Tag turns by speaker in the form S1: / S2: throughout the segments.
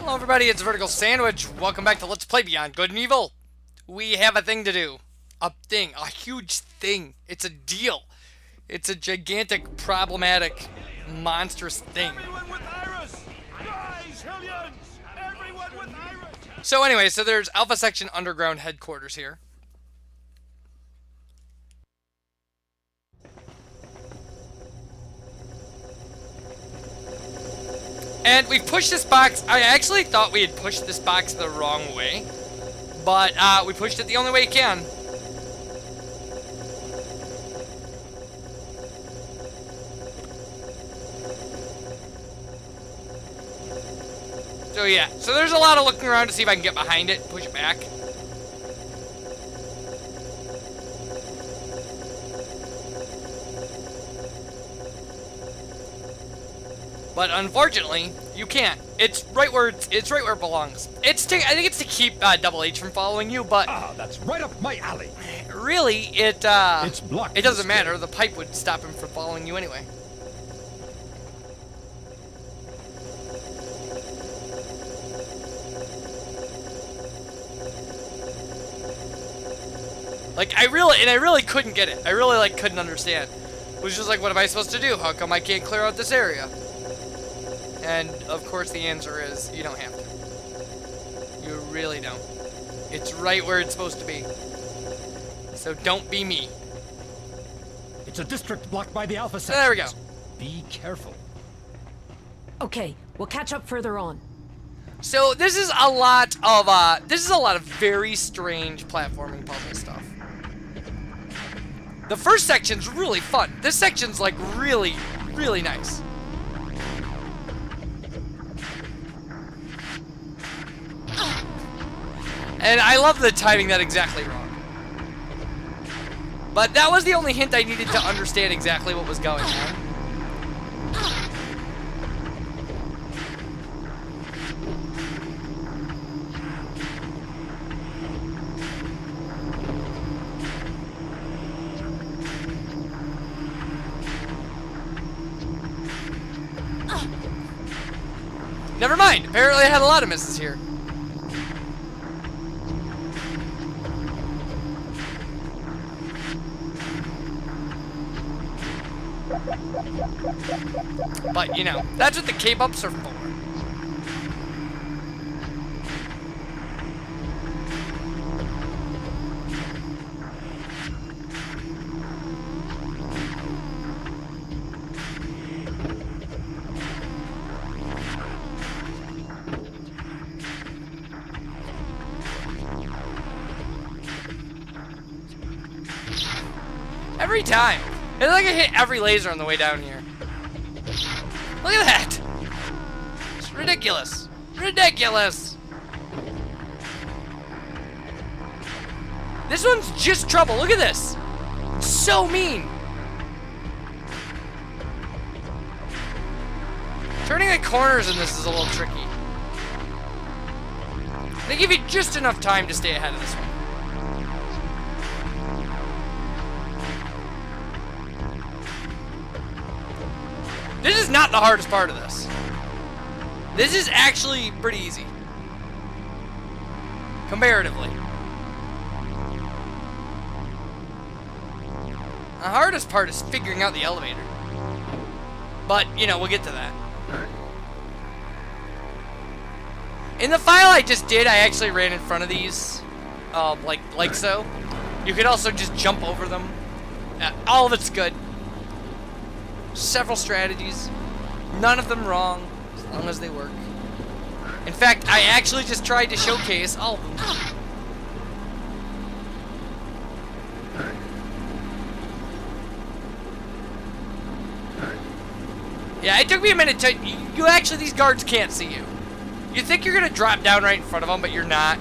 S1: Hello everybody, it's VerticalSandwich. Welcome back to Let's Play Beyond Good and Evil. We have a thing to do. A huge thing. It's a deal. It's a gigantic, problematic, monstrous thing.
S2: Everyone with Iris! Rise, Hellions! Everyone with Iris!
S1: So anyway, there's Alpha Section Underground Headquarters here. And we've pushed this box. I actually thought we had pushed this box the wrong way. But we pushed it the only way you can. So yeah, there's a lot of looking around to see if I can get behind it, push it back. But unfortunately, you can't. It's right where it belongs. I think it's to keep Double H from following you, but
S2: that's right up my alley.
S1: Really,
S2: It's blocked.
S1: It doesn't matter. The pipe would stop him from following you anyway. Like I really couldn't get it. I really couldn't understand. It was just like, what am I supposed to do? How come I can't clear out this area? And, of course, the answer is, you don't have to. You really don't. It's right where it's supposed to be. So don't be me.
S2: It's a district blocked by the Alpha Section.
S1: There we go.
S2: Be careful.
S3: Okay, we'll catch up further on.
S1: So this is a lot of very strange platforming puzzle stuff. The first section's really fun. This section's, like, really, really nice. And I love the timing that exactly wrong. But that was the only hint I needed to understand exactly what was going on. Never mind. Apparently I had a lot of misses here. But, you know, that's what the K-bumps are for. Every time. It's like I hit every laser on the way down here. Look at that! It's ridiculous. Ridiculous! This one's just trouble. Look at this. It's so mean. Turning the corners in this is a little tricky. They give you just enough time to stay ahead of this one. This is not the hardest part of this. This is actually pretty easy. Comparatively. The hardest part is figuring out the elevator. But, you know, we'll get to that. In the file I just did, I actually ran in front of these. Like so. You could also just jump over them. All of it's good. Several strategies, none of them wrong, as long as they work. In fact, I actually just tried to showcase all of them. Yeah, it took me a minute to... these guards can't see you. You think you're gonna drop down right in front of them, but you're not.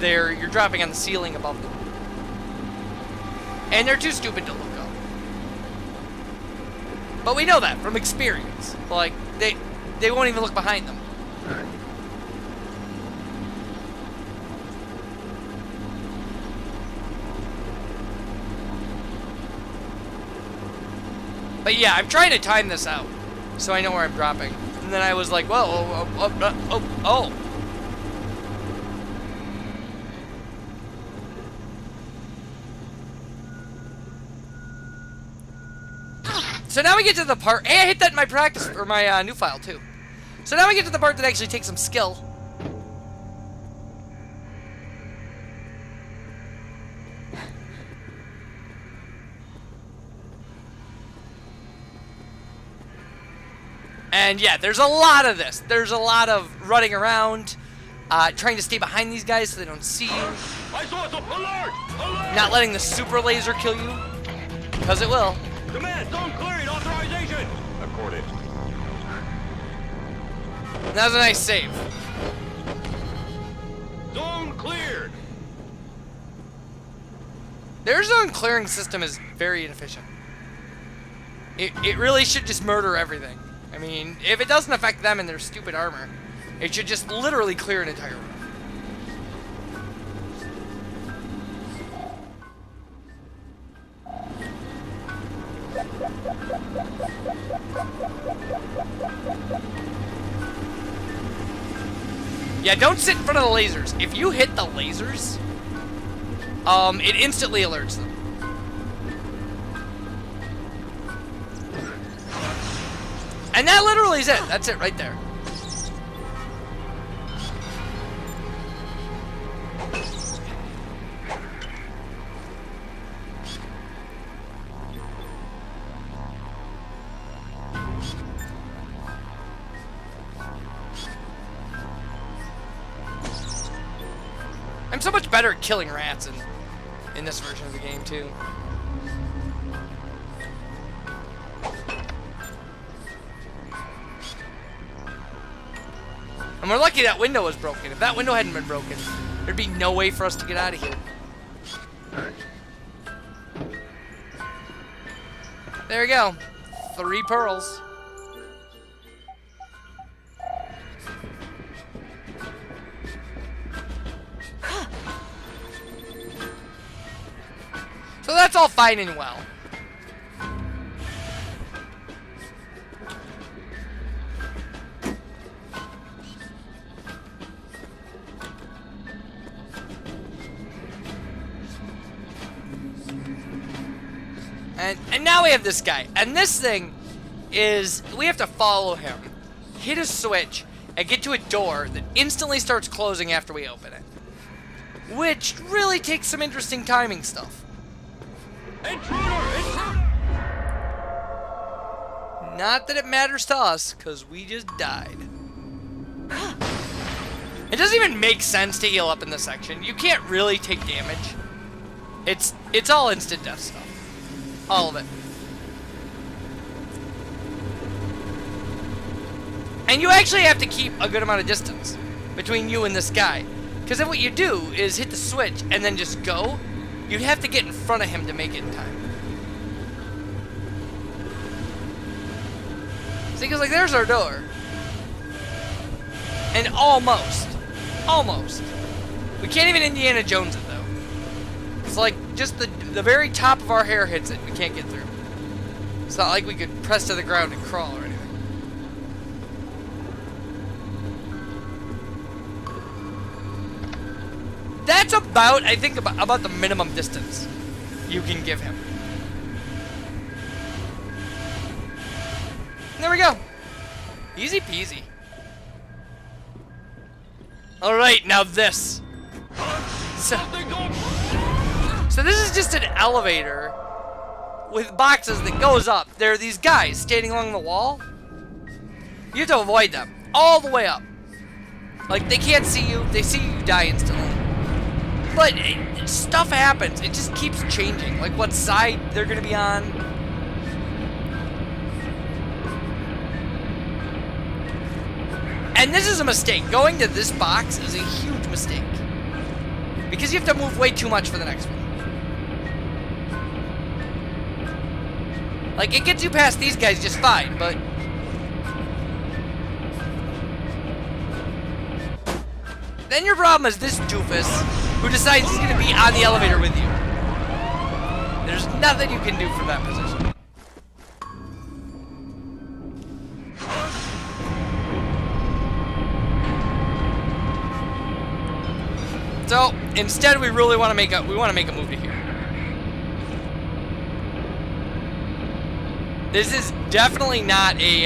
S1: You're dropping on the ceiling above them. And they're too stupid to look up. But we know that from experience. Like, they won't even look behind them. But yeah, I'm trying to time this out so I know where I'm dropping. And then I was like, whoa, oh. So now we get to the part. Hey, I hit that in my practice or my new file too. So now we get to the part that actually takes some skill. And yeah, there's a lot of this. There's a lot of running around, trying to stay behind these guys so they don't see you.
S2: I saw some alert! Alert!
S1: Not letting the super laser kill you, because it will.
S2: Command, zone cleared, authorization! Accorded.
S1: That was a nice save.
S2: Zone cleared!
S1: Their zone clearing system is very inefficient. It really should just murder everything. I mean, if it doesn't affect them and their stupid armor, it should just literally clear an entire room. Yeah, don't sit in front of the lasers. If you hit the lasers, it instantly alerts them. And that literally is it. That's it right there. I'm so much better at killing rats in this version of the game too. And we're lucky that window was broken. If that window hadn't been broken, there'd be no way for us to get out of here. There we go. 3 pearls. So that's all fine and well. And now we have this guy. And this thing is, we have to follow him, hit a switch, and get to a door that instantly starts closing after we open it. Which really takes some interesting timing stuff.
S2: Intruder! Intruder!
S1: Not that it matters to us, because we just died. It doesn't even make sense to heal up in this section. You can't really take damage. It's all instant death stuff. All of it. And you actually have to keep a good amount of distance between you and this guy. Because if what you do is hit the switch and then just go, you'd have to get in front of him to make it in time. See, because like there's our door. And almost. We can't even Indiana Jones it though. It's like just the very top of our hair hits it. We can't get through. It's not like we could press to the ground and crawl or anything. That's about, I think, about the minimum distance you can give him. There we go. Easy peasy. Alright, now this. So this is just an elevator with boxes that goes up. There are these guys standing along the wall. You have to avoid them all the way up. Like, they can't see you. They see you, die instantly. But stuff happens. It just keeps changing. Like what side they're going to be on. And this is a mistake. Going to this box is a huge mistake. Because you have to move way too much for the next one. Like, it gets you past these guys just fine, but... Then your problem is this doofus who decides he's going to be on the elevator with you. There's nothing you can do from that position. So, instead we really want to make a move to here. This is definitely not a,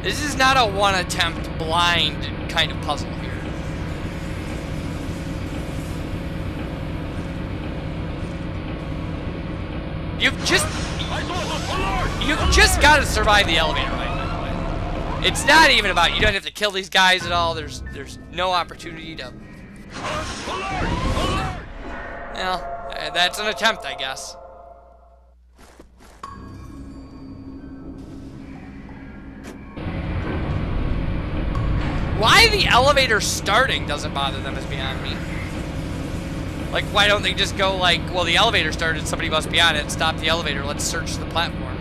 S1: this is not a one-attempt blind kind of puzzle here. You've just got to survive the elevator ride, by the way. It's not even about, you don't have to kill these guys at all. There's no opportunity to... Well, that's an attempt, I guess. Why the elevator starting doesn't bother them is beyond me. Like, why don't they just go like, well, the elevator started, somebody must be on it, stop the elevator, let's search the platform.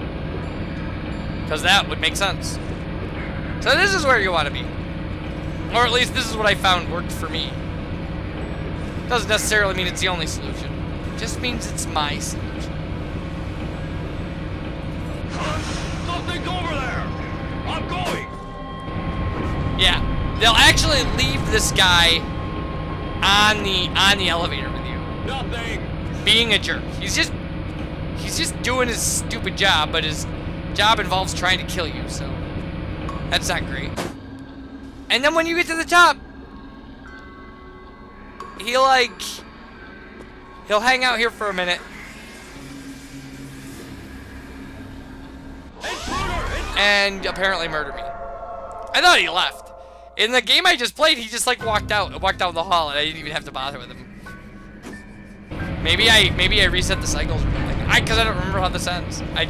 S1: Because that would make sense. So this is where you want to be. Or at least this is what I found worked for me. Doesn't necessarily mean it's the only solution. It just means it's my solution.
S2: Something's over there! I'm going!
S1: Yeah. They'll actually leave this guy on the elevator with you.
S2: Nothing!
S1: Being a jerk. He's just doing his stupid job, but his job involves trying to kill you, so that's not great. And then when you get to the top, he'll hang out here for a minute. And apparently murder me. I thought he left. In the game I just played, he just like walked down the hall, and I didn't even have to bother with him. Maybe I reset the cycles or something. Because I don't remember how this ends. I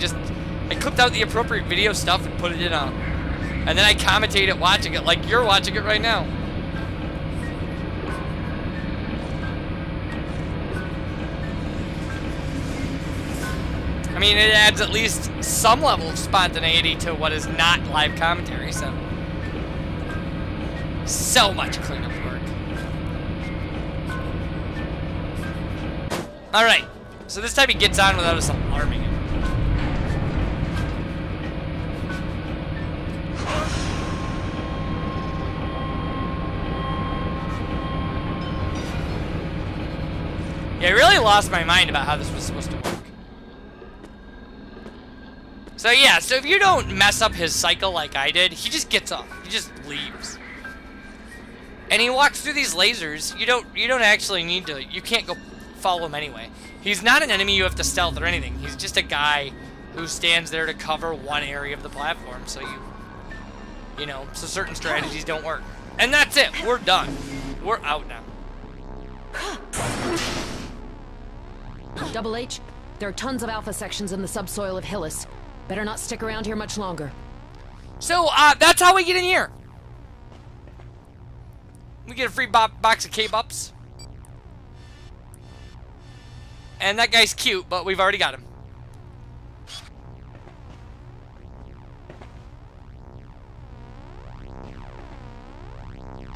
S1: clipped out the appropriate video stuff and put it in and then I commentate it watching it like you're watching it right now. I mean, it adds at least some level of spontaneity to what is not live commentary, so much cleanup work. Alright, so this time he gets on without us alarming him. Yeah, I really lost my mind about how this was supposed to work. So yeah, so if you don't mess up his cycle like I did, he just gets off. He just leaves. And he walks through these lasers. You don't actually need to, you can't go follow him anyway. He's not an enemy you have to stealth or anything. He's just a guy who stands there to cover one area of the platform, so you know, so certain strategies don't work. And that's it. We're done. We're out now.
S3: Double H, there are tons of alpha sections in the subsoil of Hillis. Better not stick around here much longer.
S1: So, that's how we get in here. We get a free box of K-Bups. And that guy's cute, but we've already got him.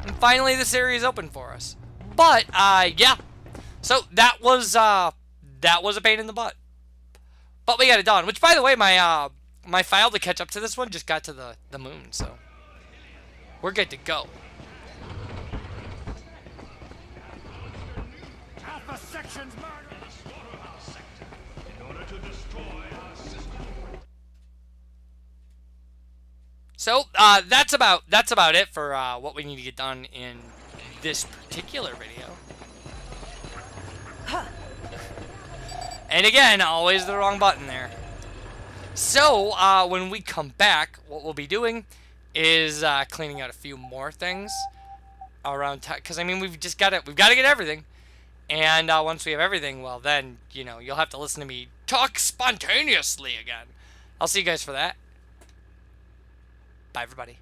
S1: And finally, this area is open for us. But, yeah. So, that was a pain in the butt. But we got it done. Which, by the way, my file to catch up to this one just got to the moon, so we're good to go.
S2: Alpha section's murder! The slaughterhouse sector in order to destroy our system.
S1: So, that's about it for what we need to get done in this particular video. And again, always the wrong button there. So, when we come back, what we'll be doing is cleaning out a few more things around town. Because, I mean, we've got to get everything. And once we have everything, well, then, you know, you'll have to listen to me talk spontaneously again. I'll see you guys for that. Bye, everybody.